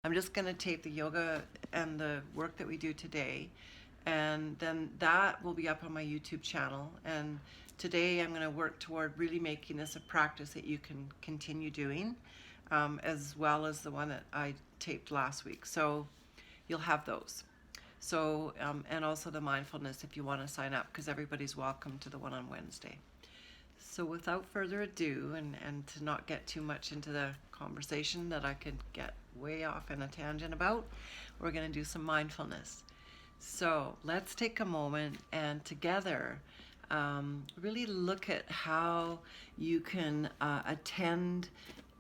I'm just going to tape the yoga and the work that we do today, and then that will be up on my YouTube channel. And today I'm going to work toward really making this a practice that you can continue doing, as well as the one that I taped last week. So you'll have those. So, and also the mindfulness if you want to sign up, because everybody's welcome to the one on Wednesday. So without further ado, and to not get too much into the conversation that I could get way off in a tangent about, we're going to do some mindfulness. So let's take a moment and together really look at how you can attend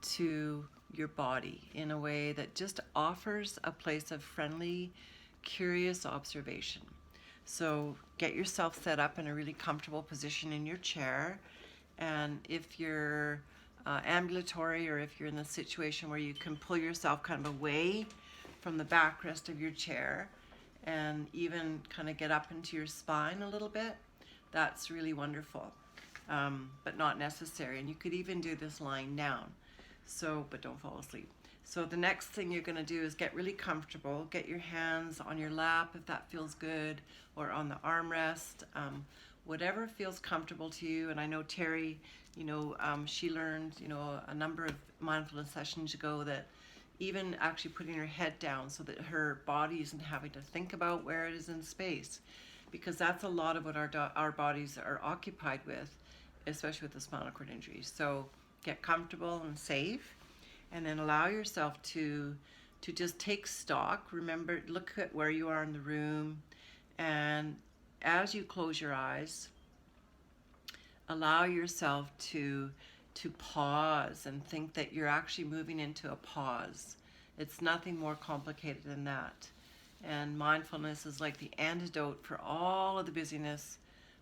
to your body in a way that just offers a place of friendly, curious observation. So get yourself set up in a really comfortable position in your chair. And if you're ambulatory, or if you're in the situation where you can pull yourself kind of away from the backrest of your chair and even kind of get up into your spine a little bit, that's really wonderful, but not necessary. And you could even do this lying down, so, but don't fall asleep. So the next thing you're going to do is get really comfortable. Get your hands on your lap if that feels good, or on the armrest, whatever feels comfortable to you. And I know Terry, she learned, a number of mindfulness sessions ago that even actually putting her head down so that her body isn't having to think about where it is in space, because that's a lot of what our bodies are occupied with, especially with the spinal cord injuries. So get comfortable and safe, and then allow yourself to just take stock. Remember, look at where you are in the room, and as you close your eyes, allow yourself to pause and think that you're actually moving into a pause. It's nothing more complicated than that. And mindfulness is like the antidote for all of the busyness,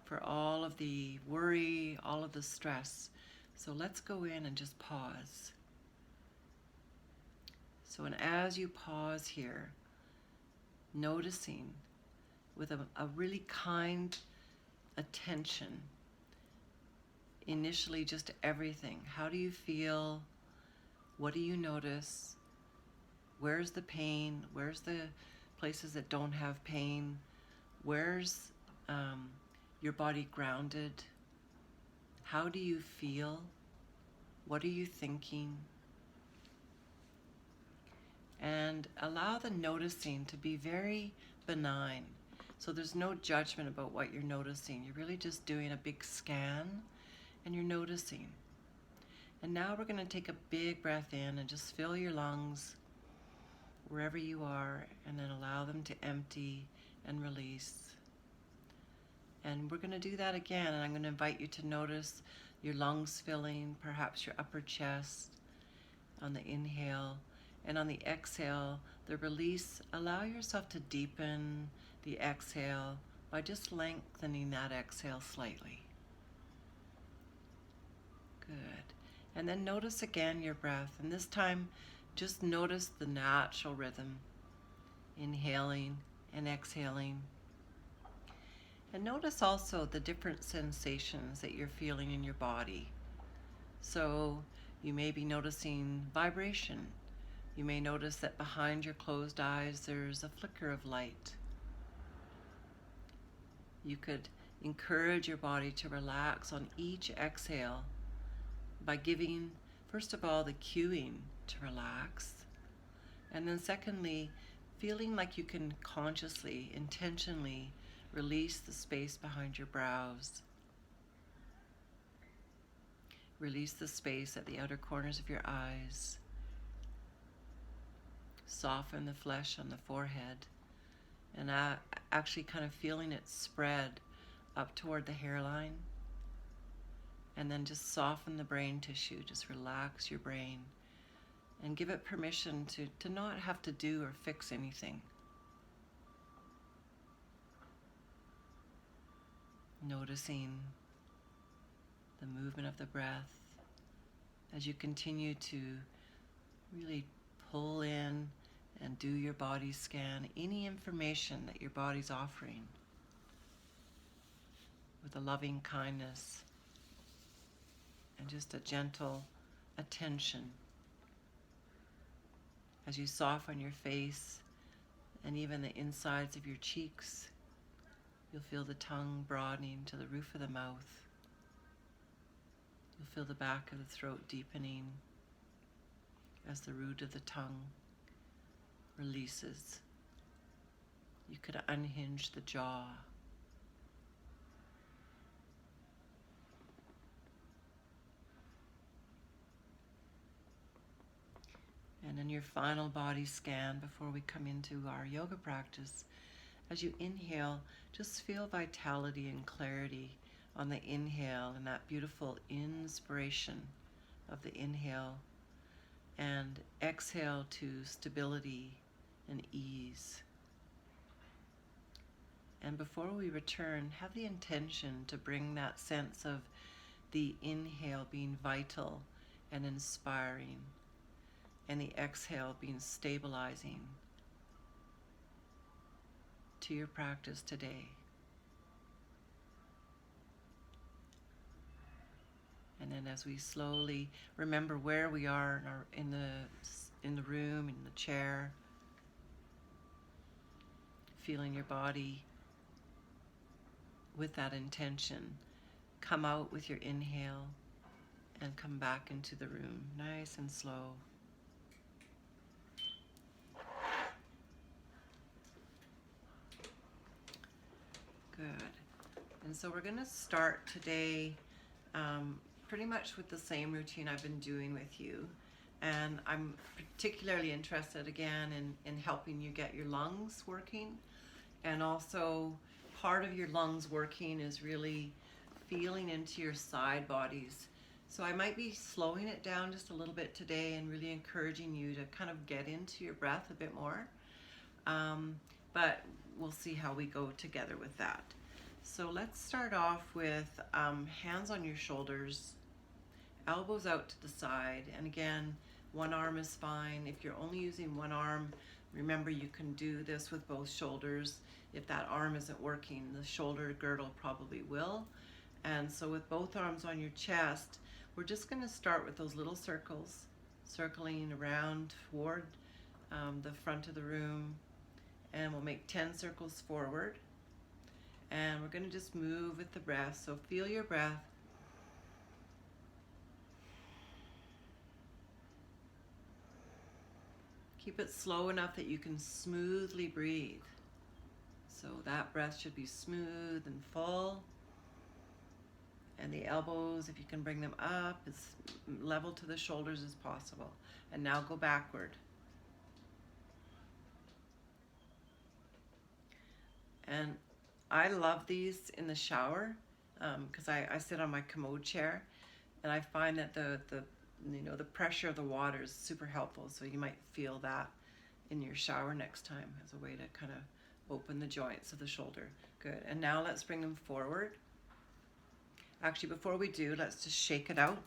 for all of the worry, all of the stress. So let's go in and just pause. So, and as you pause here, noticing with a really kind attention, initially just everything. How do you feel? What do you notice? Where's the pain? Where's the places that don't have pain? Where's your body grounded? How do you feel? What are you thinking? And allow the noticing to be very benign. So there's no judgment about what you're noticing. You're really just doing a big scan, and you're noticing. And now we're going to take a big breath in and just fill your lungs wherever you are, and then allow them to empty and release. And we're going to do that again, and I'm going to invite you to notice your lungs filling, perhaps your upper chest on the inhale, and on the exhale, the release. Allow yourself to deepen the exhale by just lengthening that exhale slightly. Good. And then notice again your breath, and this time just notice the natural rhythm, inhaling and exhaling. And notice also the different sensations that you're feeling in your body. So you may be noticing vibration. You may notice that behind your closed eyes there's a flicker of light. You could encourage your body to relax on each exhale by giving, first of all, the cueing to relax, and then secondly, feeling like you can consciously, intentionally release the space behind your brows. Release the space at the outer corners of your eyes. Soften the flesh on the forehead, and actually kind of feeling it spread up toward the hairline. And then just soften the brain tissue. Just relax your brain and give it permission to not have to do or fix anything. Noticing the movement of the breath as you continue to really pull in and do your body scan, any information that your body's offering, with a loving kindness and just a gentle attention. As you soften your face and even the insides of your cheeks, you'll feel the tongue broadening to the roof of the mouth. You'll feel the back of the throat deepening as the root of the tongue releases. You could unhinge the jaw. And in your final body scan before we come into our yoga practice, as you inhale, just feel vitality and clarity on the inhale and that beautiful inspiration of the inhale, and exhale to stability and ease. And before we return, have the intention to bring that sense of the inhale being vital and inspiring, and the exhale being stabilizing to your practice today. And then as we slowly remember where we are in the room, in the chair, feeling your body with that intention, come out with your inhale and come back into the room, nice and slow. Good. And so we're going to start today pretty much with the same routine I've been doing with you. And I'm particularly interested again in helping you get your lungs working. And also part of your lungs working is really feeling into your side bodies. So I might be slowing it down just a little bit today and really encouraging you to kind of get into your breath a bit more. But we'll see how we go together with that. So let's start off with hands on your shoulders, elbows out to the side, and again, one arm is fine. If you're only using one arm, remember you can do this with both shoulders. If that arm isn't working, the shoulder girdle probably will. And so with both arms on your chest, we're just going to start with those little circles, circling around toward the front of the room, and we'll make 10 circles forward. And we're going to just move with the breath. So feel your breath. Keep it slow enough that you can smoothly breathe. So that breath should be smooth and full. And the elbows, if you can bring them up, as level to the shoulders as possible. And now go backward. And I love these in the shower because I sit on my commode chair, and I find that the pressure of the water is super helpful. So you might feel that in your shower next time as a way to kind of open the joints of the shoulder. Good. And now let's bring them forward. Actually, before we do, let's just shake it out,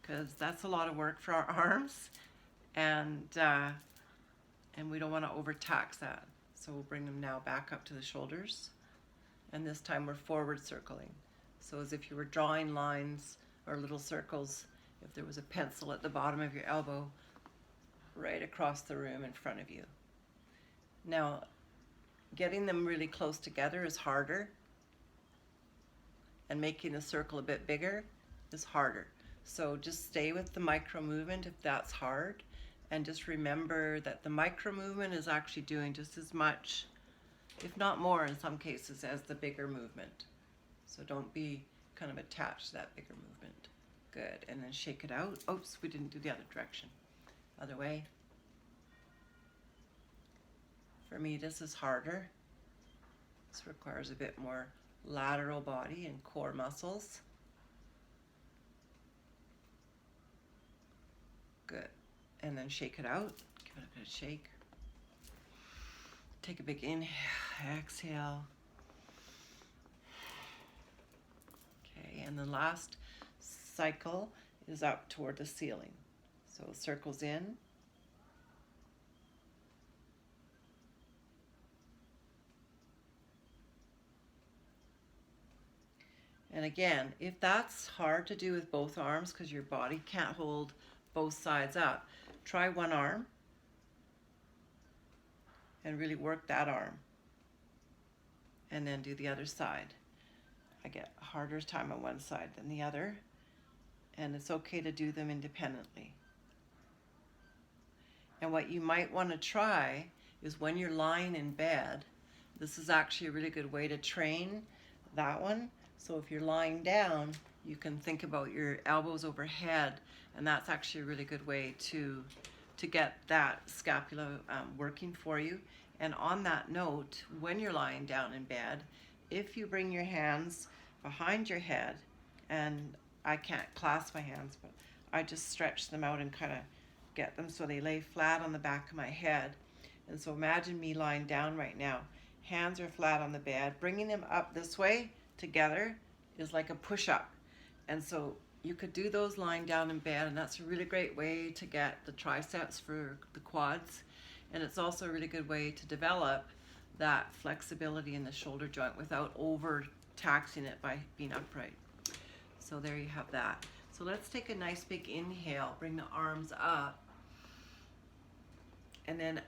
because that's a lot of work for our arms, and we don't want to overtax that. So we'll bring them now back up to the shoulders, and this time we're forward circling. So as if you were drawing lines or little circles, if there was a pencil at the bottom of your elbow, right across the room in front of you. Now, getting them really close together is harder, and making the circle a bit bigger is harder. So just stay with the micro movement if that's hard. And just remember that the micro movement is actually doing just as much, if not more in some cases, as the bigger movement. So don't be kind of attached to that bigger movement. Good. And then shake it out. Oops, we didn't do the other direction. Other way. For me, this is harder. This requires a bit more lateral body and core muscles. Good. And then shake it out. Give it a bit of shake. Take a big inhale, exhale. Okay, and the last cycle is up toward the ceiling. So circles in. And again, if that's hard to do with both arms because your body can't hold both sides up, try one arm and really work that arm. And then do the other side. I get a harder time on one side than the other, and it's okay to do them independently. And what you might want to try is when you're lying in bed, this is actually a really good way to train that one. So if you're lying down, you can think about your elbows overhead, and that's actually a really good way to get that scapula working for you. And on that note, when you're lying down in bed, if you bring your hands behind your head, and I can't clasp my hands, but I just stretch them out and kind of get them so they lay flat on the back of my head. And so imagine me lying down right now. Hands are flat on the bed. Bringing them up this way together is like a push-up. And so you could do those lying down in bed, and that's a really great way to get the triceps for the quads. And it's also a really good way to develop that flexibility in the shoulder joint without over taxing it by being upright. So there you have that. So let's take a nice big inhale, bring the arms up, and then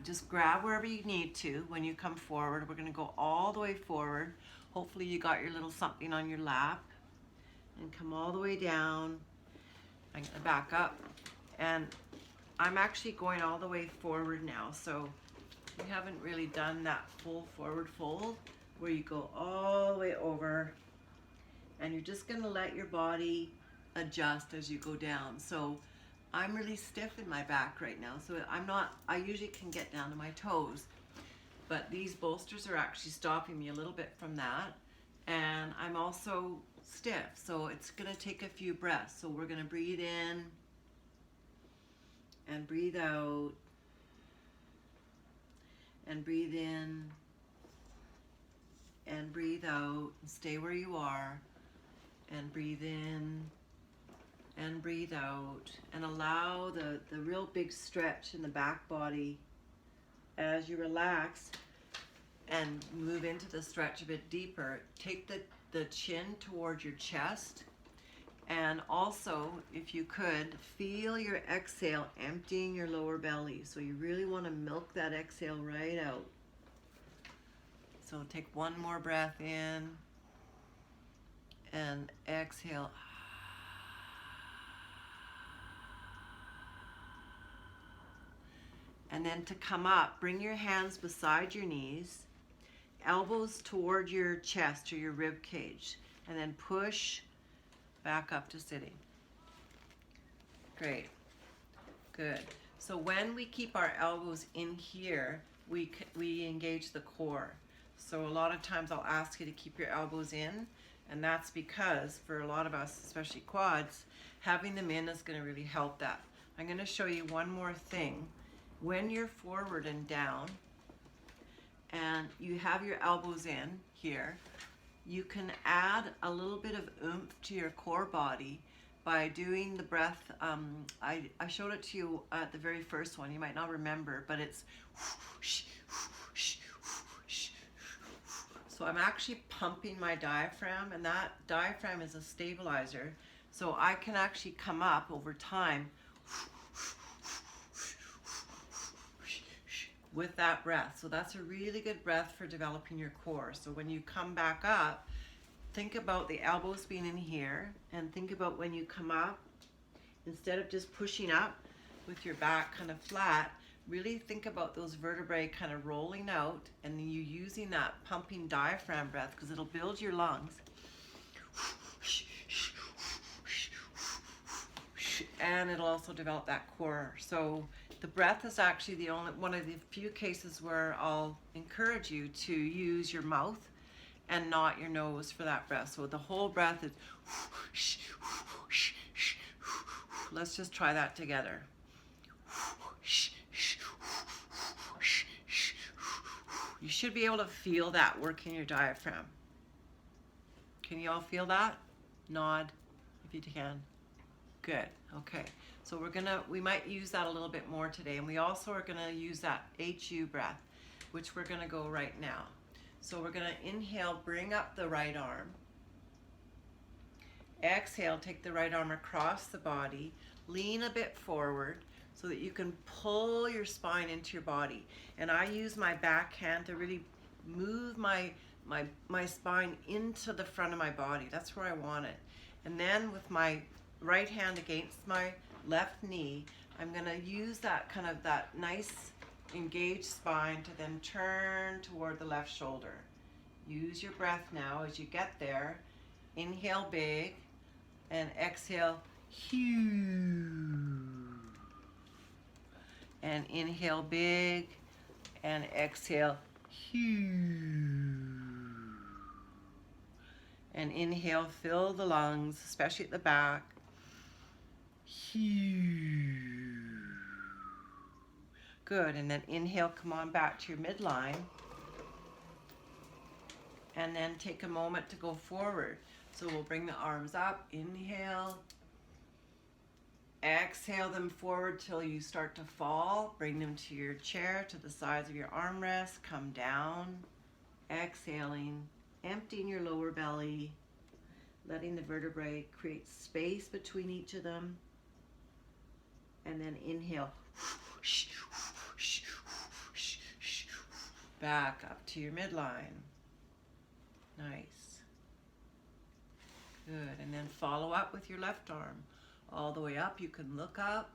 just grab wherever you need to when you come forward. We're going to go all the way forward. Hopefully you got your little something on your lap, and come all the way down. I'm going to back up, and I'm actually going all the way forward now. So we haven't really done that full forward fold where you go all the way over, and you're just going to let your body adjust as you go down. So I'm really stiff in my back right now, so I usually can get down to my toes, but these bolsters are actually stopping me a little bit from that, and I'm also stiff, so it's going to take a few breaths. So we're going to breathe in and breathe out, and breathe in and breathe out, and stay where you are, and breathe in and breathe out, and allow the real big stretch in the back body as you relax and move into the stretch a bit deeper. Take the chin towards your chest, and also, if you could, feel your exhale emptying your lower belly. So you really want to milk that exhale right out. So take one more breath in and exhale. And then to come up, bring your hands beside your knees, elbows toward your chest or your rib cage, and then push back up to sitting. Great. Good. So when we keep our elbows in here, we engage the core. So a lot of times I'll ask you to keep your elbows in, and that's because for a lot of us, especially quads, having them in is going to really help that. I'm going to show you one more thing. When you're forward and down, and you have your elbows in here, you can add a little bit of oomph to your core body by doing the breath. I showed it to you at the very first one. You might not remember, but it's so I'm actually pumping my diaphragm, and that diaphragm is a stabilizer. So I can actually come up over time with that breath. So that's a really good breath for developing your core. So when you come back up, think about the elbows being in here, and think about when you come up, instead of just pushing up with your back kind of flat, really think about those vertebrae kind of rolling out, and then you using that pumping diaphragm breath, because it'll build your lungs. And it'll also develop that core. So the breath is actually one of the few cases where I'll encourage you to use your mouth and not your nose for that breath. So the whole breath is, let's just try that together. You should be able to feel that work in your diaphragm. Can you all feel that? Nod if you can. Good. Okay. So we might use that a little bit more today, and we also are gonna use that HU breath, which we're gonna go right now. So we're gonna inhale, bring up the right arm. Exhale, take the right arm across the body, lean a bit forward so that you can pull your spine into your body. And I use my back hand to really move my spine into the front of my body. That's where I want it. And then with my right hand against my left knee, I'm going to use that kind of that nice engaged spine to then turn toward the left shoulder. Use your breath now as you get there. Inhale big and exhale huge. And inhale big and exhale huge. And inhale, fill the lungs, especially at the back. Huge. Good, and then inhale, come on back to your midline. And then take a moment to go forward. So we'll bring the arms up, inhale. Exhale them forward till you start to fall. Bring them to your chair, to the sides of your armrest. Come down. Exhaling, emptying your lower belly, letting the vertebrae create space between each of them. And then inhale. Back up to your midline. Nice. Good. And then follow up with your left arm. All the way up, you can look up,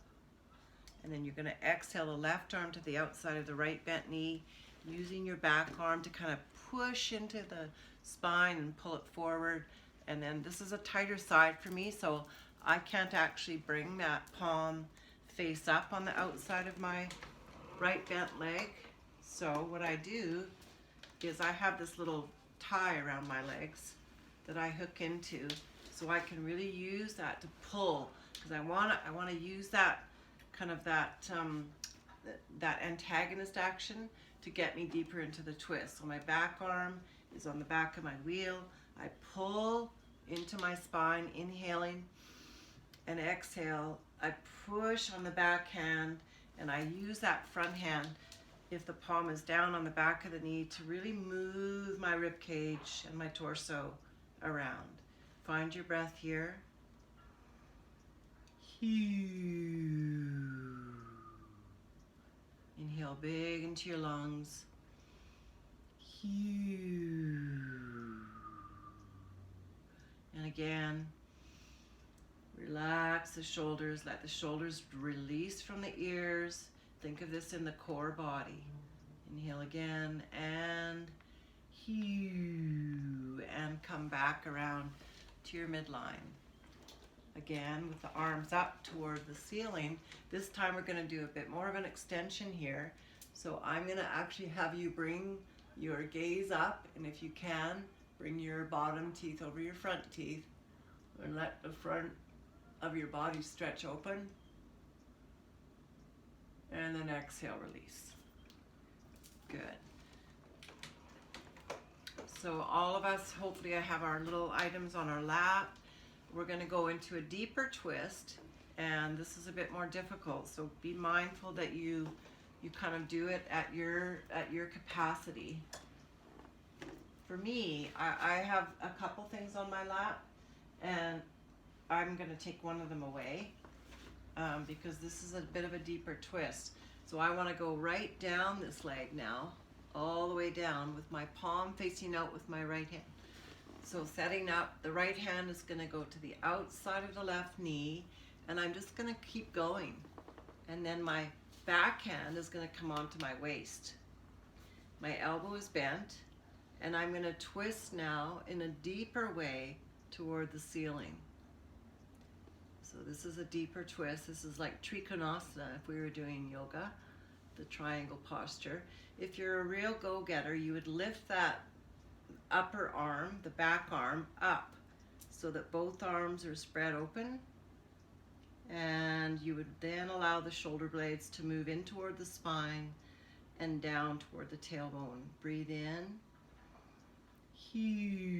and then you're going to exhale the left arm to the outside of the right bent knee, using your back arm to kind of push into the spine and pull it forward. And then this is a tighter side for me, so I can't actually bring that palm face up on the outside of my right bent leg. So what I do is I have this little tie around my legs that I hook into, so I can really use that to pull, because I want to use that kind of that antagonist action to get me deeper into the twist. So my back arm is on the back of my wheel. I pull into my spine, inhaling, and exhale. I push on the back hand, and I use that front hand, if the palm is down on the back of the knee, to really move my rib cage and my torso around. Find your breath here. Huge. Inhale big into your lungs. Huge. And again, relax the shoulders. Let the shoulders release from the ears. Think of this in the core body. Inhale again and huge. And come back around to your midline. Again, with the arms up toward the ceiling. This time we're going to do a bit more of an extension here. So I'm going to actually have you bring your gaze up, and if you can, bring your bottom teeth over your front teeth and let the front of your body stretch open. And then exhale, release. Good. So all of us, hopefully I have our little items on our lap. We're going to go into a deeper twist, and this is a bit more difficult, so be mindful that you kind of do it at your capacity. For me, I have a couple things on my lap, and I'm going to take one of them away because this is a bit of a deeper twist. So I want to go right down this leg now, all the way down with my palm facing out with my right hand. So setting up, the right hand is going to go to the outside of the left knee, and I'm just going to keep going. And then my back hand is going to come onto my waist. My elbow is bent, and I'm going to twist now in a deeper way toward the ceiling. So this is a deeper twist. This is like Trikonasana if we were doing yoga, the triangle posture. If you're a real go-getter, you would lift that upper arm, the back arm, up so that both arms are spread open, and you would then allow the shoulder blades to move in toward the spine and down toward the tailbone. Breathe in. Huge.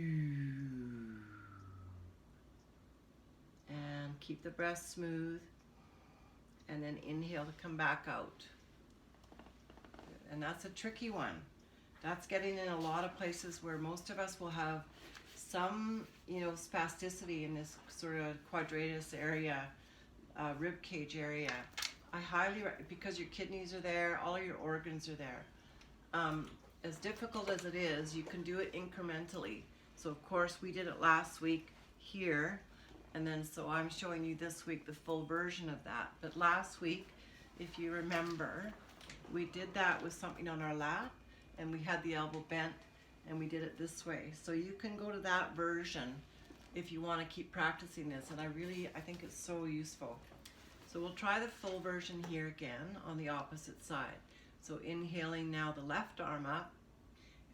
And keep the breath smooth, and then inhale to come back out. And that's a tricky one. That's getting in a lot of places where most of us will have some, spasticity in this sort of quadratus area. rib cage area. I highly, because your kidneys are there, all your organs are there. As difficult as it is, you can do it incrementally. So of course we did it last week here, and then so I'm showing you this week the full version of that. But last week, if you remember, we did that with something on our lap, and we had the elbow bent, and we did it this way. So you can go to that version if you want to keep practicing this, and I think it's so useful. So we'll try the full version here again on the opposite side. So inhaling now the left arm up,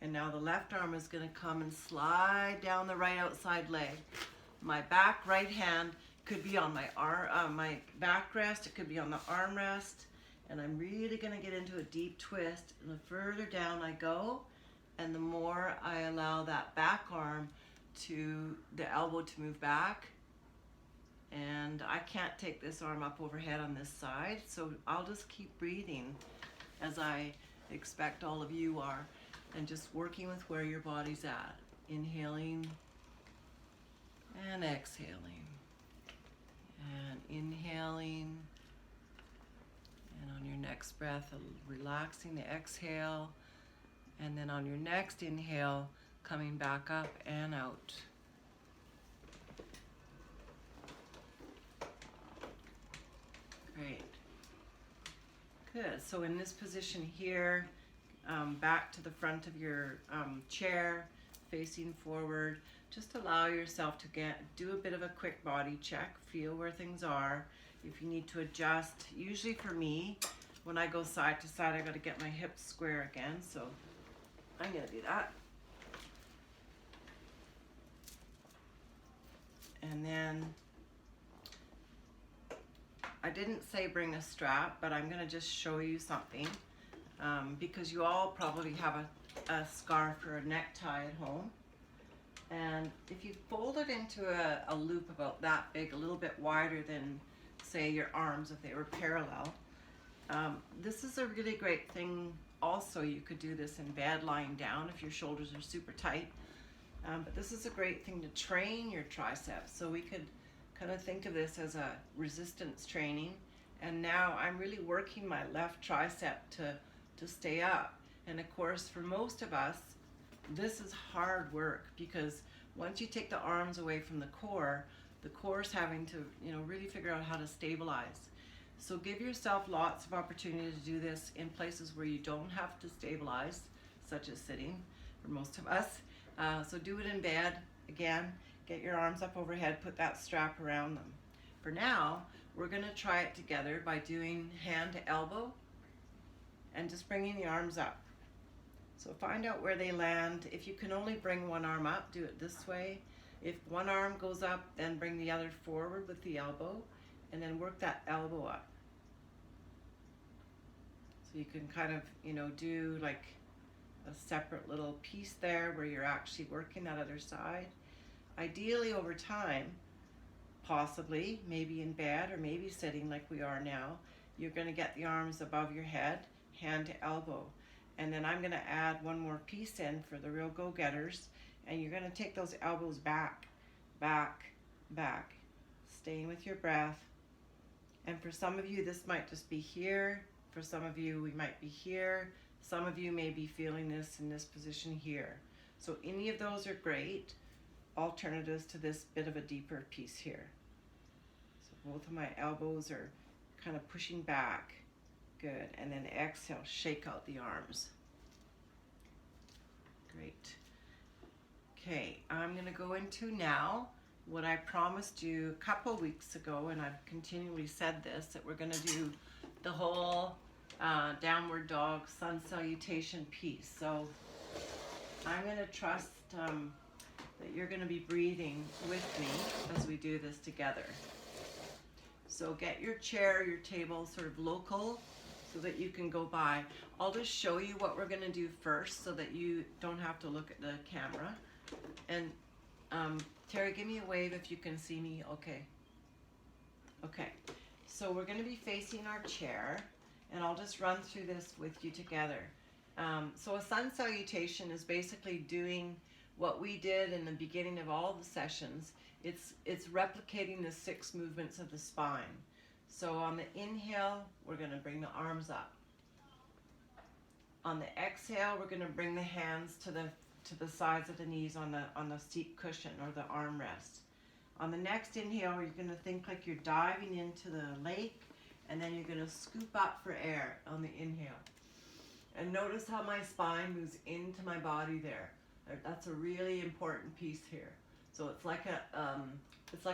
and now the left arm is going to come and slide down the right outside leg. My back right hand could be on my my backrest, it could be on the armrest, and I'm really going to get into a deep twist. And the further down I go, and the more I allow that back arm to the elbow to move back. And I can't take this arm up overhead on this side, so I'll just keep breathing as I expect all of you are, and just working with where your body's at. Inhaling and exhaling, and inhaling, and on your next breath, relaxing the exhale, and then on your next inhale, coming back up and out. Great. Good. So in this position here, back to the front of your chair, facing forward, just allow yourself to do a bit of a quick body check, feel where things are. If you need to adjust, usually for me, when I go side to side, I got to get my hips square again, so I'm going to do that. And then I didn't say bring a strap, but I'm going to just show you something, because you all probably have a scarf or a necktie at home. And if you fold it into a loop about that big, a little bit wider than, say, your arms if they were parallel, this is a really great thing. Also, you could do this in bed lying down if your shoulders are super tight. But this is a great thing to train your triceps. So we could kind of think of this as a resistance training. And now I'm really working my left tricep to stay up. And of course, for most of us, this is hard work, because once you take the arms away from the core is having to, really figure out how to stabilize. So give yourself lots of opportunity to do this in places where you don't have to stabilize, such as sitting for most of us. So do it in bed. Again, get your arms up overhead, put that strap around them. For now, we're going to try it together by doing hand to elbow and just bringing the arms up. So find out where they land. If you can only bring one arm up, do it this way. If one arm goes up, then bring the other forward with the elbow, and then work that elbow up. So you can kind of, do like a separate little piece there where you're actually working that other side. Ideally over time, possibly, maybe in bed or maybe sitting like we are now, you're going to get the arms above your head, hand to elbow. And then I'm going to add one more piece in for the real go-getters, and you're going to take those elbows back, back, back, staying with your breath. And for some of you, this might just be here. For some of you, we might be here. Some of you may be feeling this in this position here. So any of those are great alternatives to this bit of a deeper piece here. So both of my elbows are kind of pushing back. Good. And then exhale, shake out the arms. Great. Okay, I'm going to go into now what I promised you a couple weeks ago, and I've continually said this, that we're going to do the whole downward dog sun salutation piece. So I'm going to trust that you're going to be breathing with me as we do this together. So get your chair, your table sort of local, so that you can go by. I'll just show you what we're going to do first so that you don't have to look at the camera. And Terry, give me a wave if you can see me. Okay. Okay. So we're going to be facing our chair, and I'll just run through this with you together. So a sun salutation is basically doing what we did in the beginning of all the sessions. It's replicating the 6 movements of the spine. So on the inhale, we're going to bring the arms up. On the exhale, we're going to bring the hands to the sides of the knees on the seat cushion or the armrest. On the next inhale, you're going to think like you're diving into the lake, and then you're going to scoop up for air on the inhale. And notice how my spine moves into my body there. That's a really important piece here. So it's like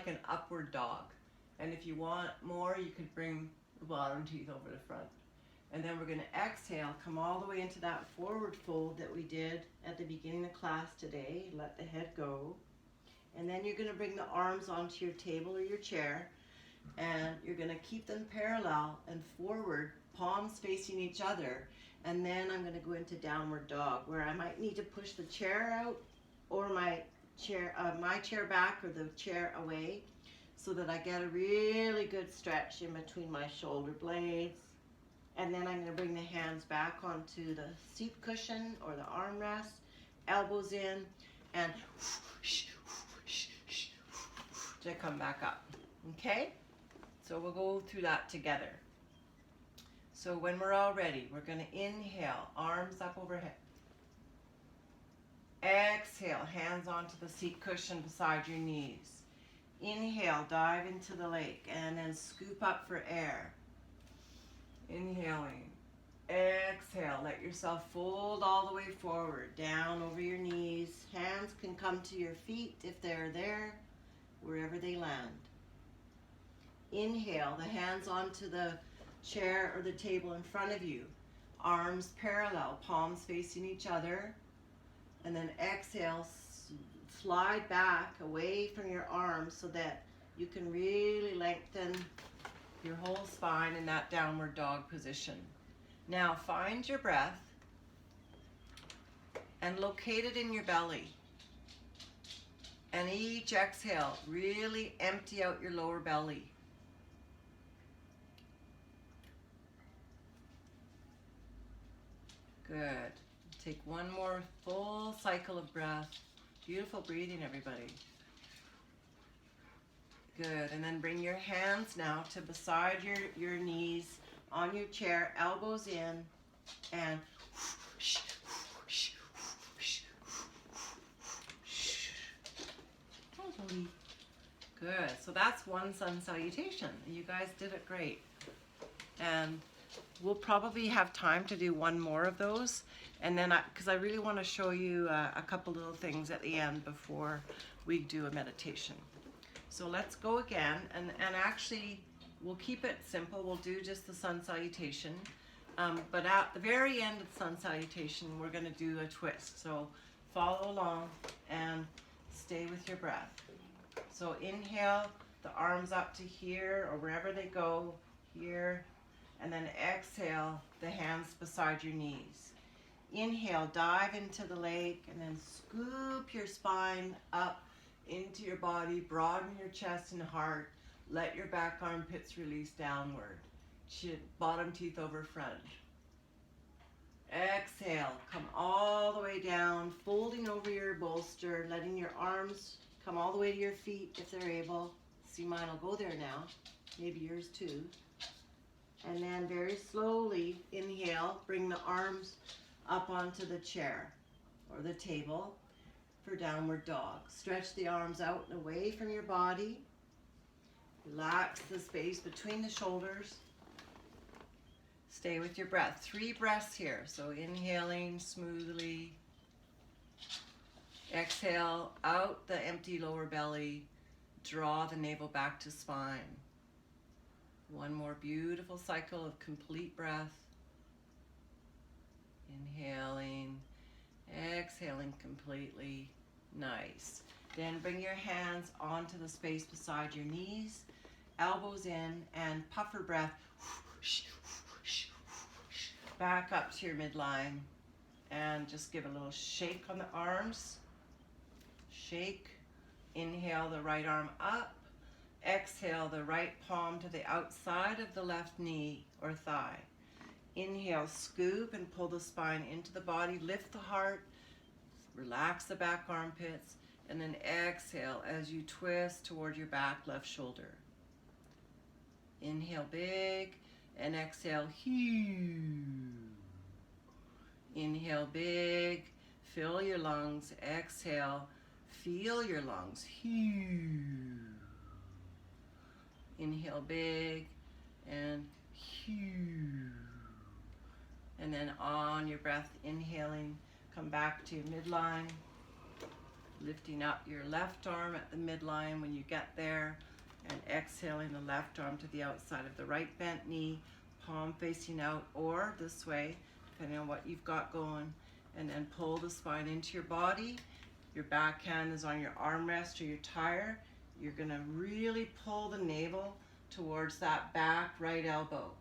an upward dog. And if you want more, you could bring the bottom teeth over the front. And then we're going to exhale, come all the way into that forward fold that we did at the beginning of class today. Let the head go. And then you're going to bring the arms onto your table or your chair, and you're going to keep them parallel and forward, palms facing each other. And then I'm going to go into downward dog, where I might need to push the chair out or my chair back or the chair away, so that I get a really good stretch in between my shoulder blades. And then I'm going to bring the hands back onto the seat cushion or the armrest, elbows in, and to come back up. Okay? So we'll go through that together. So when we're all ready, we're going to inhale, arms up overhead. Exhale, hands onto the seat cushion beside your knees. Inhale, dive into the lake, and then scoop up for air. Inhaling. Exhale, let yourself fold all the way forward, down over your knees. Hands can come to your feet if they're there, wherever they land. Inhale, the hands onto the chair or the table in front of you. Arms parallel, palms facing each other. And then exhale, slide back away from your arms so that you can really lengthen your whole spine in that downward dog position. Now find your breath and locate it in your belly. And each exhale, really empty out your lower belly. Good. Take one more full cycle of breath. Beautiful breathing, everybody. Good. And then bring your hands now to beside your knees on your chair, elbows in, and good. So that's one sun salutation. You guys did it great. And we'll probably have time to do one more of those, and then because I really want to show you a couple little things at the end before we do a meditation. So let's go again, and actually we'll keep it simple. We'll do just the sun salutation, but at the very end of sun salutation, we're going to do a twist. So follow along and stay with your breath. So inhale, the arms up to here or wherever they go, here. And then exhale, the hands beside your knees. Inhale, dive into the lake, and then scoop your spine up into your body, broaden your chest and heart. Let your back armpits release downward. Bottom teeth over front. Exhale, come all the way down, folding over your bolster, letting your arms come all the way to your feet if they're able. See, mine will go there now, maybe yours too. And then very slowly, inhale, bring the arms up onto the chair or the table for downward dog. Stretch the arms out and away from your body. Relax the space between the shoulders. Stay with your breath. 3 breaths here. So inhaling smoothly. Exhale out the empty lower belly. Draw the navel back to spine. One more beautiful cycle of complete breath. Inhaling, exhaling completely. Nice. Then bring your hands onto the space beside your knees, elbows in, and puffer breath. Back up to your midline, and just give a little shake on the arms. Shake. Inhale the right arm up. Exhale the right palm to the outside of the left knee or thigh. Inhale, scoop and pull the spine into the body. Lift the heart. Relax the back armpits. And then exhale as you twist toward your back left shoulder. Inhale big and exhale huge. Inhale big, fill your lungs, exhale, feel your lungs huge. Inhale big and huge. And then on your breath, inhaling, come back to midline, lifting up your left arm at the midline when you get there, and exhaling the left arm to the outside of the right bent knee, palm facing out or this way, depending on what you've got going, and then pull the spine into your body. Your back hand is on your armrest or your tire. You're gonna really pull the navel towards that back right elbow.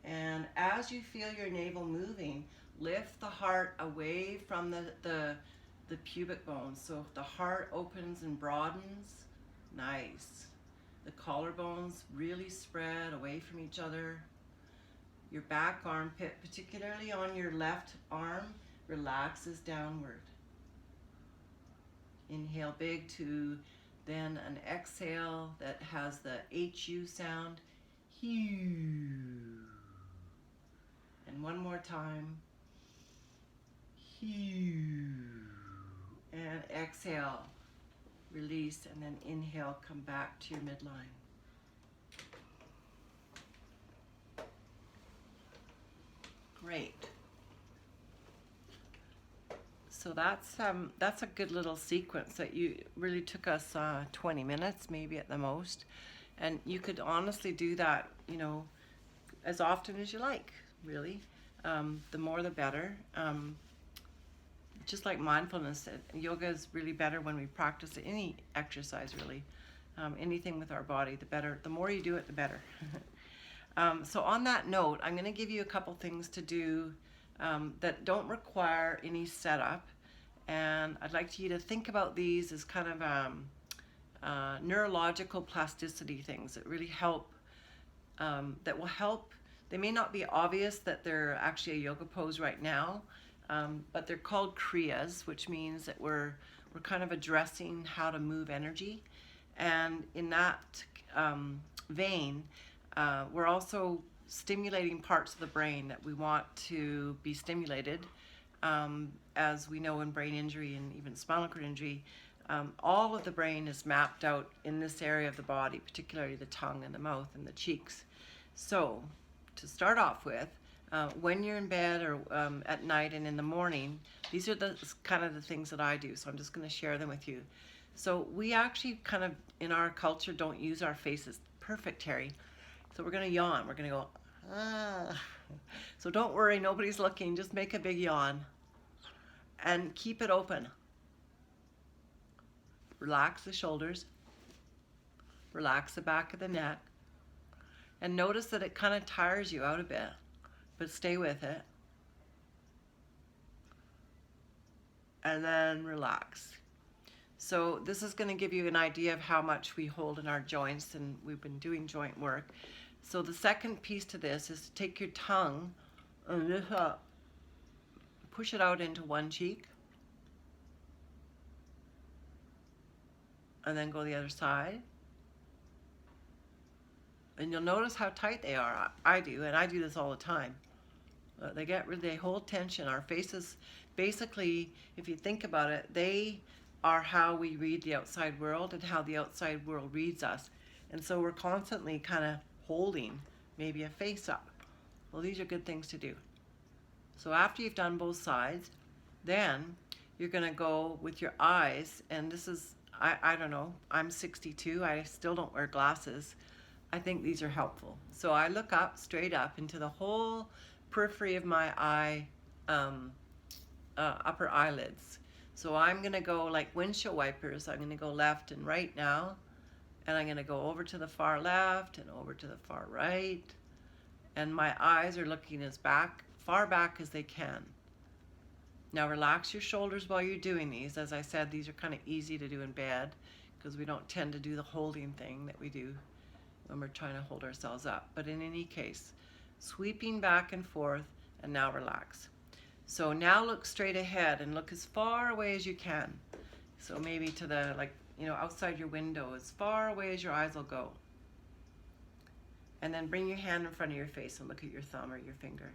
And as you feel your navel moving, lift the heart away from the pubic bone. So the heart opens and broadens, nice. The collarbones really spread away from each other. Your back armpit, particularly on your left arm, relaxes downward. Inhale big to then an exhale that has the HU sound. Huge. And one more time. Huge. And exhale. Release, and then inhale, come back to your midline. Great. So that's a good little sequence that you really took us 20 minutes, maybe at the most. And you could honestly do that, you know, as often as you like, really. The more the better. Just like mindfulness, yoga is really better when we practice any exercise, really. Anything with our body, the better. The more you do it, the better. So on that note, I'm going to give you a couple things to do that don't require any setup. And I'd like you to think about these as kind of neurological plasticity things that really help, that will help. They may not be obvious that they're actually a yoga pose right now, but they're called kriyas, which means that we're kind of addressing how to move energy. And in that vein, we're also stimulating parts of the brain that we want to be stimulated. As we know in brain injury and even spinal cord injury, all of the brain is mapped out in this area of the body, particularly the tongue and the mouth and the cheeks. So to start off with, when you're in bed or at night and in the morning, these are the kind of the things that I do. So I'm just going to share them with you. So we actually kind of, in our culture, don't use our faces. Perfect, Terry. So we're going to yawn. We're going to go, ah. So don't worry, nobody's looking. Just make a big yawn and keep it open. Relax the shoulders. Relax the back of the neck. And notice that it kind of tires you out a bit, but stay with it. And then relax. So this is going to give you an idea of how much we hold in our joints, and we've been doing joint work. So the second piece to this is to take your tongue and lift up, push it out into one cheek, and then go the other side. And you'll notice how tight they are. I do, and I do this all the time. They hold tension. Our faces, basically, if you think about it, they are how we read the outside world and how the outside world reads us. And so we're constantly kind of holding maybe a face up. Well, these are good things to do. So after you've done both sides, then you're going to go with your eyes, and this is, I don't know, I'm 62, I still don't wear glasses. I think these are helpful. So I look up, straight up, into the whole periphery of my eye, upper eyelids. So I'm going to go like windshield wipers. I'm going to go left and right now. And I'm going to go over to the far left and over to the far right. And my eyes are looking as far back as they can. Now relax your shoulders while you're doing these. As I said, these are kind of easy to do in bed because we don't tend to do the holding thing that we do when we're trying to hold ourselves up. But in any case, sweeping back and forth, and now relax. So now look straight ahead and look as far away as you can. So maybe to the, outside your window, as far away as your eyes will go. And then bring your hand in front of your face and look at your thumb or your finger.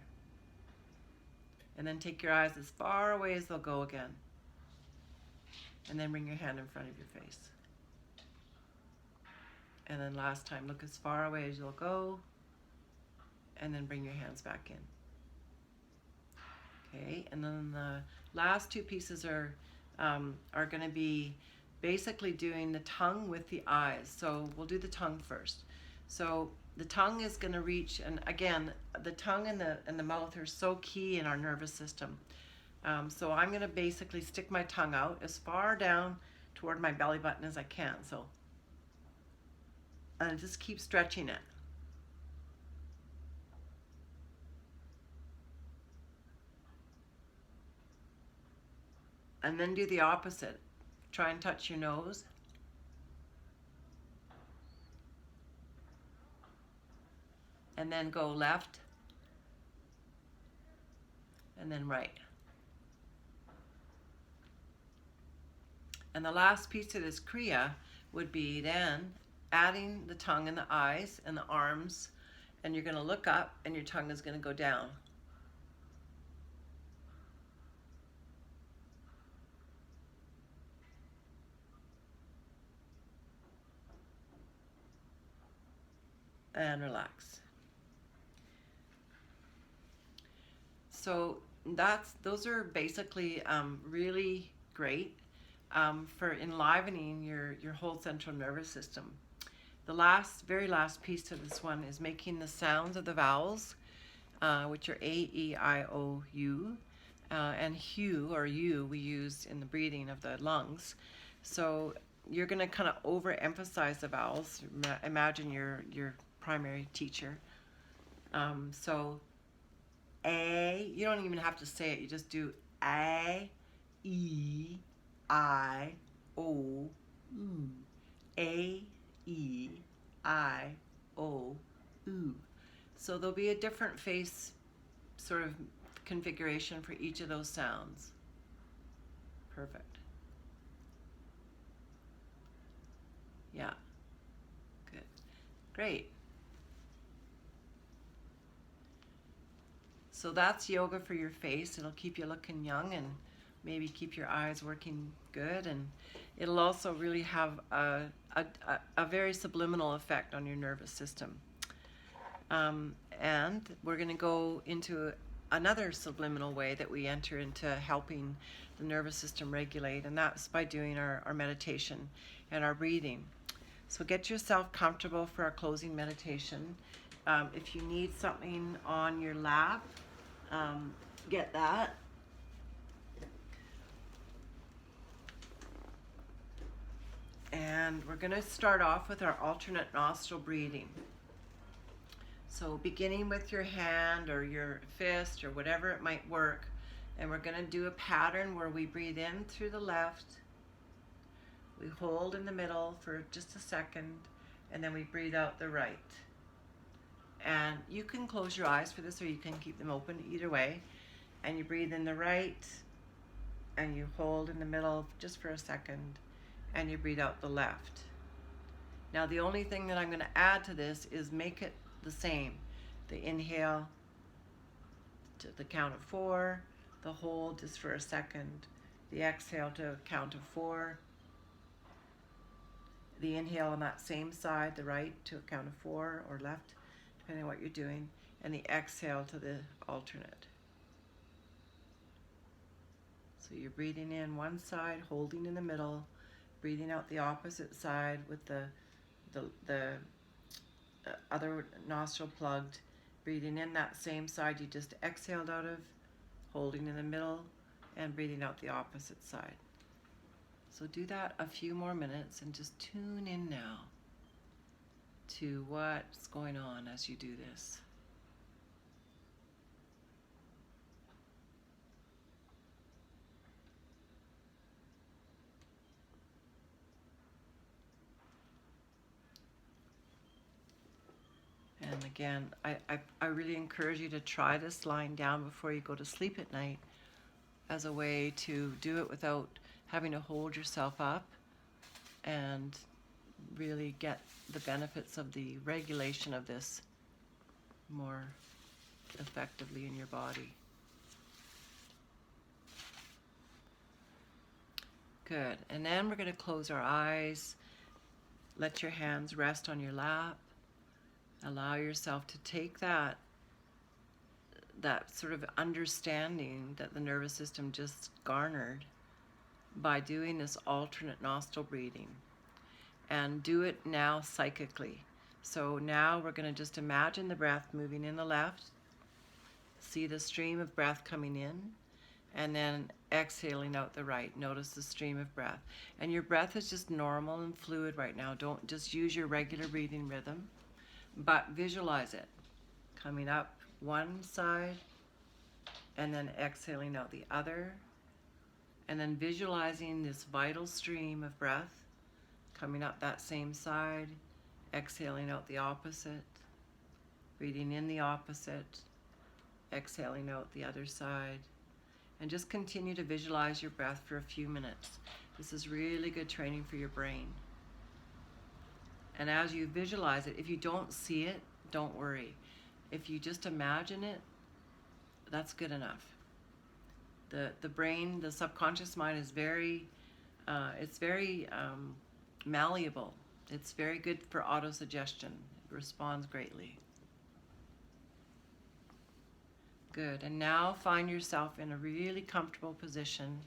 And then take your eyes as far away as they'll go again. And then bring your hand in front of your face. And then last time, look as far away as you'll go. And then bring your hands back in. Okay, and then the last two pieces are going to be basically doing the tongue with the eyes. So we'll do the tongue first. So the tongue is going to reach, and again, the tongue and the mouth are so key in our nervous system. So I'm going to basically stick my tongue out as far down toward my belly button as I can. So and just keep stretching it. And then do the opposite. Try and touch your nose. And then go left. And then right. And the last piece of this Kriya would be then adding the tongue and the eyes and the arms. And you're going to look up and your tongue is going to go down. And relax. So those are basically really great for enlivening your whole central nervous system. The very last piece of this one is making the sounds of the vowels, which are A, E, I, O, U, and HU or U we use in the breathing of the lungs. So you're going to kind of overemphasize the vowels. Imagine your primary teacher. So A, you don't even have to say it, you just do A, E, I, O, U. A, E, I, O, U. So there'll be a different face sort of configuration for each of those sounds. Perfect. Yeah. Good. Great. So that's yoga for your face. It'll keep you looking young and maybe keep your eyes working good, and it'll also really have a very subliminal effect on your nervous system. And we're going to go into another subliminal way that we enter into helping the nervous system regulate, and that's by doing our meditation and our breathing. So get yourself comfortable for our closing meditation. If you need something on your lap, get that. And we're going to start off with our alternate nostril breathing. So beginning with your hand or your fist or whatever it might work, and we're going to do a pattern where we breathe in through the left, we hold in the middle for just a second, and then we breathe out the right. And you can close your eyes for this or you can keep them open, either way. And you breathe in the right, and you hold in the middle just for a second, and you breathe out the left. Now the only thing that I'm going to add to this is make it the same. The inhale to the count of 4, the hold just for a second, the exhale to a count of 4, the inhale on that same side, the right, to a count of 4 or left, depending on what you're doing, and the exhale to the alternate. So you're breathing in one side, holding in the middle, breathing out the opposite side with the other nostril plugged, breathing in that same side you just exhaled out of, holding in the middle, and breathing out the opposite side. So do that a few more minutes and just tune in now to what's going on as you do this. And again, I really encourage you to try this lying down before you go to sleep at night as a way to do it without having to hold yourself up and really get the benefits of the regulation of this more effectively in your body. Good. And then we're going to close our eyes. Let your hands rest on your lap. Allow yourself to take that sort of understanding that the nervous system just garnered by doing this alternate nostril breathing, and do it now psychically. So now we're going to just imagine the breath moving in the left, see the stream of breath coming in, and then exhaling out the right. Notice the stream of breath. And your breath is just normal and fluid right now. Don't just use your regular breathing rhythm, but visualize it coming up one side and then exhaling out the other, and then visualizing this vital stream of breath coming up that same side, exhaling out the opposite, breathing in the opposite, exhaling out the other side. And just continue to visualize your breath for a few minutes. This is really good training for your brain. And as you visualize it, if you don't see it, don't worry. If you just imagine it, that's good enough. The brain, the subconscious mind is very malleable. It's very good for autosuggestion. It responds greatly. Good. And now find yourself in a really comfortable position,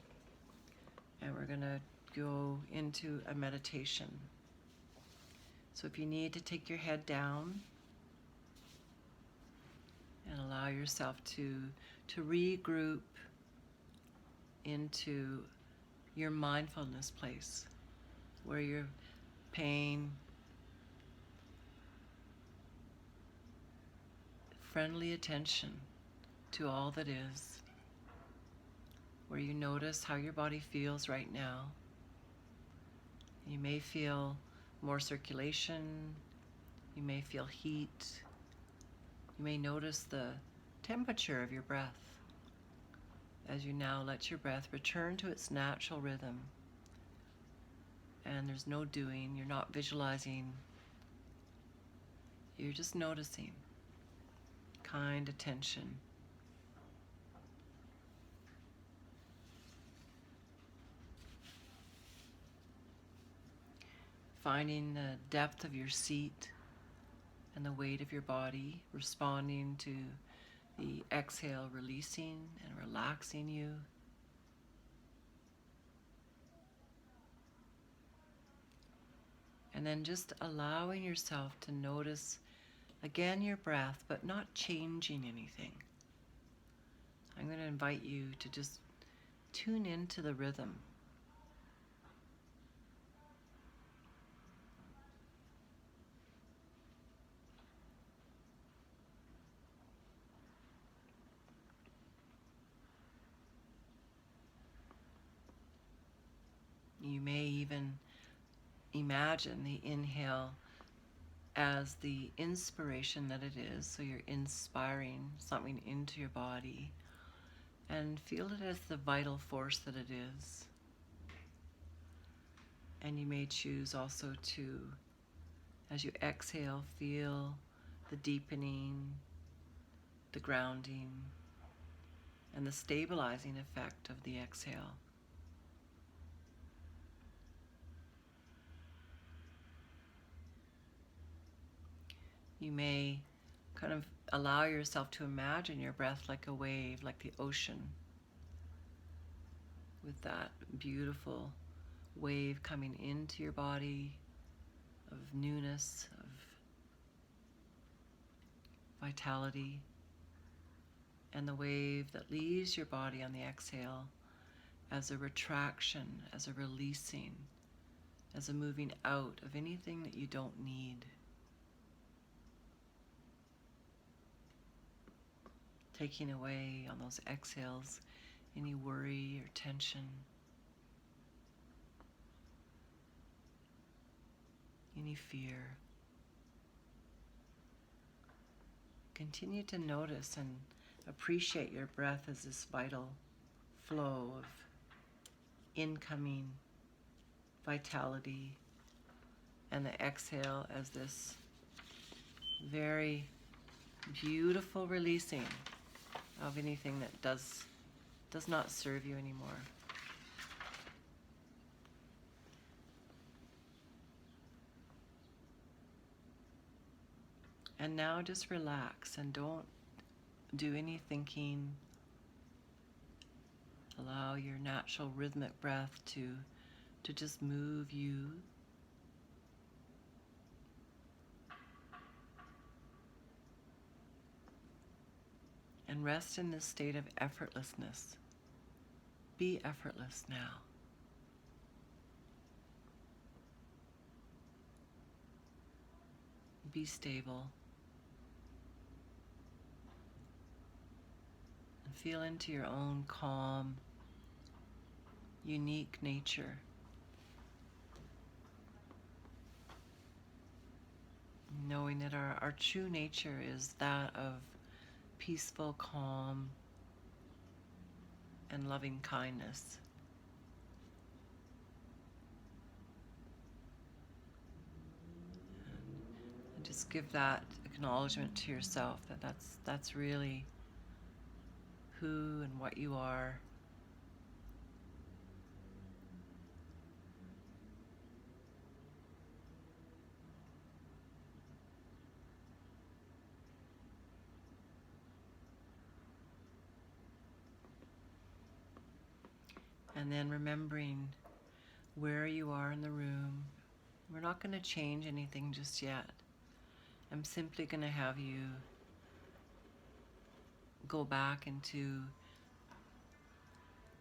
and we're going to go into a meditation. So if you need to take your head down and allow yourself to regroup into your mindfulness place, where you're paying friendly attention to all that is, where you notice how your body feels right now. You may feel more circulation, you may feel heat, you may notice the temperature of your breath as you now let your breath return to its natural rhythm. And there's no doing, you're not visualizing, you're just noticing. Kind attention. Finding the depth of your seat and the weight of your body, responding to the exhale, releasing and relaxing you. And then just allowing yourself to notice again your breath, but not changing anything. I'm going to invite you to just tune into the rhythm. You may even imagine the inhale as the inspiration that it is, so you're inspiring something into your body, and feel it as the vital force that it is. And you may choose also to, as you exhale, feel the deepening, the grounding, and the stabilizing effect of the exhale. You may kind of allow yourself to imagine your breath like a wave, like the ocean, with that beautiful wave coming into your body of newness, of vitality, and the wave that leaves your body on the exhale as a retraction, as a releasing, as a moving out of anything that you don't need. Taking away on those exhales any worry or tension, any fear. Continue to notice and appreciate your breath as this vital flow of incoming vitality, and the exhale as this very beautiful releasing of anything that does not serve you anymore. And now just relax and don't do any thinking. Allow your natural rhythmic breath to just move you. And rest in this state of effortlessness. Be effortless now. Be stable. And feel into your own calm, unique nature. Knowing that our true nature is that of peaceful, calm, and loving kindness. And just give that acknowledgement to yourself that that's really who and what you are. And then remembering where you are in the room. We're not going to change anything just yet. I'm simply going to have you go back into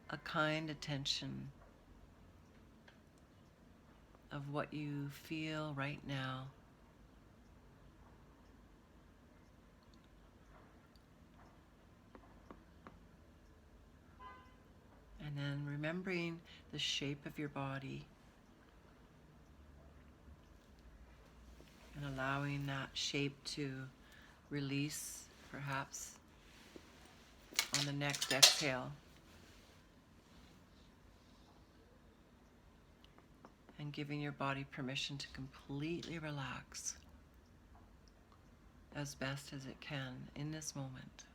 a kind attention of what you feel right now. And then remembering the shape of your body and allowing that shape to release, perhaps on the next exhale. And giving your body permission to completely relax as best as it can in this moment.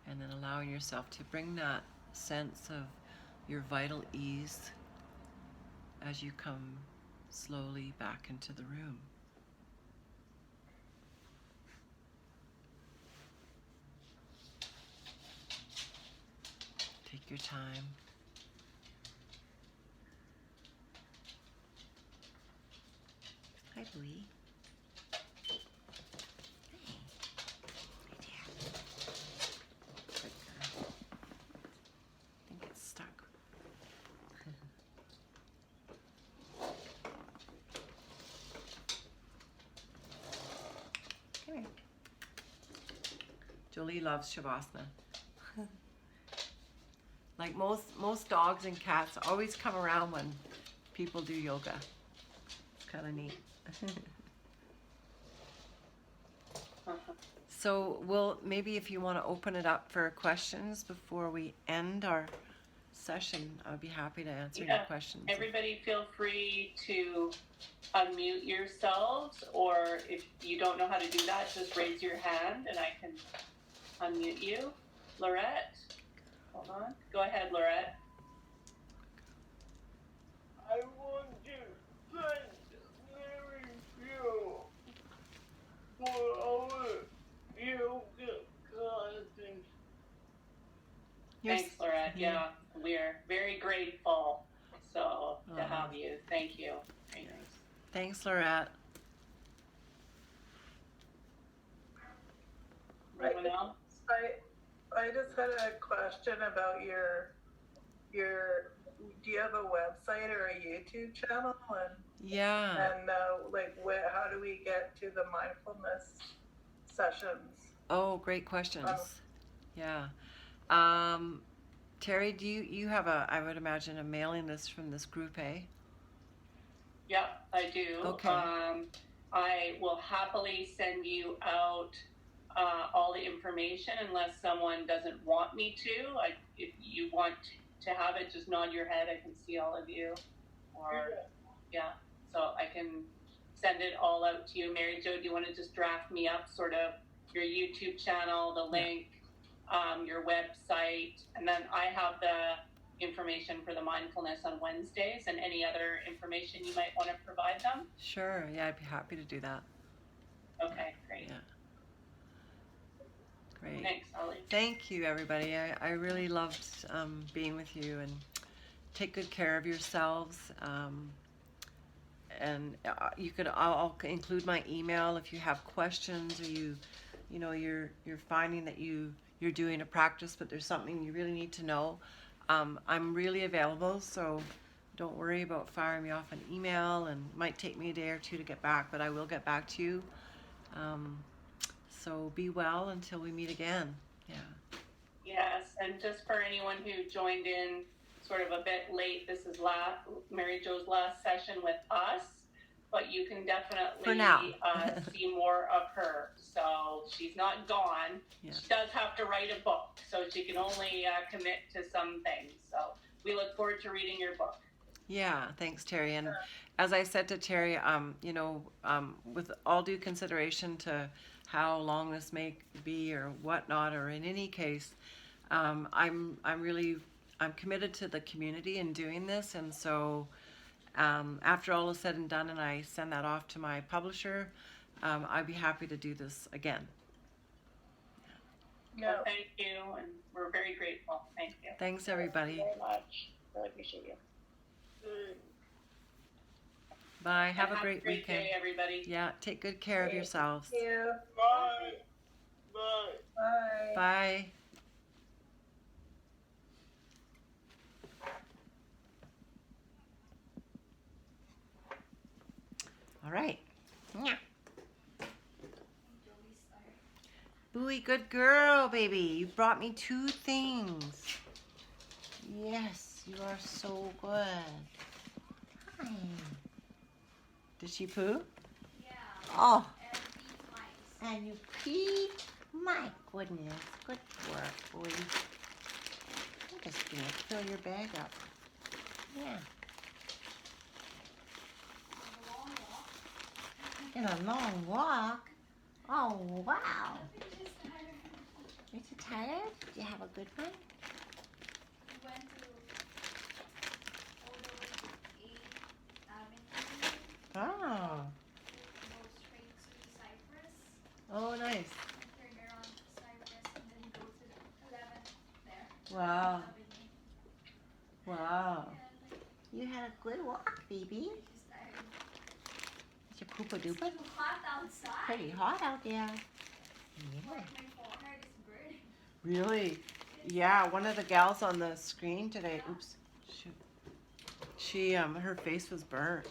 And then allowing yourself to bring that sense of your vital ease as you come slowly back into the room. Take your time. Hi, Louie. Jolie loves Shavasana. Like most dogs and cats always come around when people do yoga. It's kind of neat. So maybe if you want to open it up for questions before we end our session, I'd be happy to answer your questions. Everybody feel free to unmute yourselves, or if you don't know how to do that, just raise your hand and I can unmute you. Lorette, hold on. Go ahead, Lorette. I want to thank Mary Phil for our yoga classes. Thanks, Lorette. Yeah, we're very grateful to have you. Thank you. Very nice. Thanks, Lorette. Anyone else? I just had a question about your do you have a website or a YouTube channel? Yeah. And how do we get to the mindfulness sessions? Oh, great questions. Yeah. Terry, do you have I would imagine, a mailing list from this group, eh? Yeah, I do. Okay. I will happily send you out all the information unless someone doesn't want me to. If you want to have it, just nod your head. I can see all of you. Or yeah. so I can send it all out to you. Mary Jo, do you want to just draft me up sort of your YouTube channel, the link, your website, and then I have the information for the mindfulness on Wednesdays and any other information you might want to provide them? Sure. Yeah, I'd be happy to do that. Okay, great. Yeah. Great. Thanks, Holly. Thank you, everybody. I really loved being with you, and take good care of yourselves. And I'll include my email if you have questions, or you're finding that you're doing a practice, but there's something you really need to know. I'm really available, so don't worry about firing me off an email, and it might take me a day or two to get back, but I will get back to you. So be well until we meet again. Yeah. Yes, and just for anyone who joined in sort of a bit late, this is Mary Jo's last session with us, but you can definitely For now. see more of her. So she's not gone. Yeah. She does have to write a book, so she can only commit to some things. So we look forward to reading your book. Yeah, thanks, Terry. And as I said to Terry, with all due consideration to how long this may be or whatnot, or in any case, I'm committed to the community in doing this, and so after all is said and done, and I send that off to my publisher, I'd be happy to do this again. Yeah. Well, thank you, and we're very grateful. Thank you. Thanks, everybody. Very much. Really appreciate you. Bye. Have a And great weekend. day, everybody. Yeah, take good care of yourselves. Thank you. Bye. Bye. Bye. Bye. All right. Yeah. Booey, good girl, baby. You brought me 2 things. Yes, you are so good. Hi. Did she poo? Yeah. Oh, And and beef mice. you peed? My goodness. Good work, boy. I'm just gonna fill your bag up. Yeah. On a long walk. In a long walk. Oh, wow. I'm just tired. Are you tired? Did you have a good one? We went to Odo 8th Avenue. Oh. Go straight to Cypress. Oh, nice. Turn around Cypress and then go to the 11th there. Wow. Avenue. Wow. And You had a good walk, baby. I'm just tired. Is your poopa It's doopa? too hot outside. Pretty hot out there. Yeah. Like my forehead is burning. Really? Yeah, one of the gals on the screen today, oops, shoot. She, her face was burnt.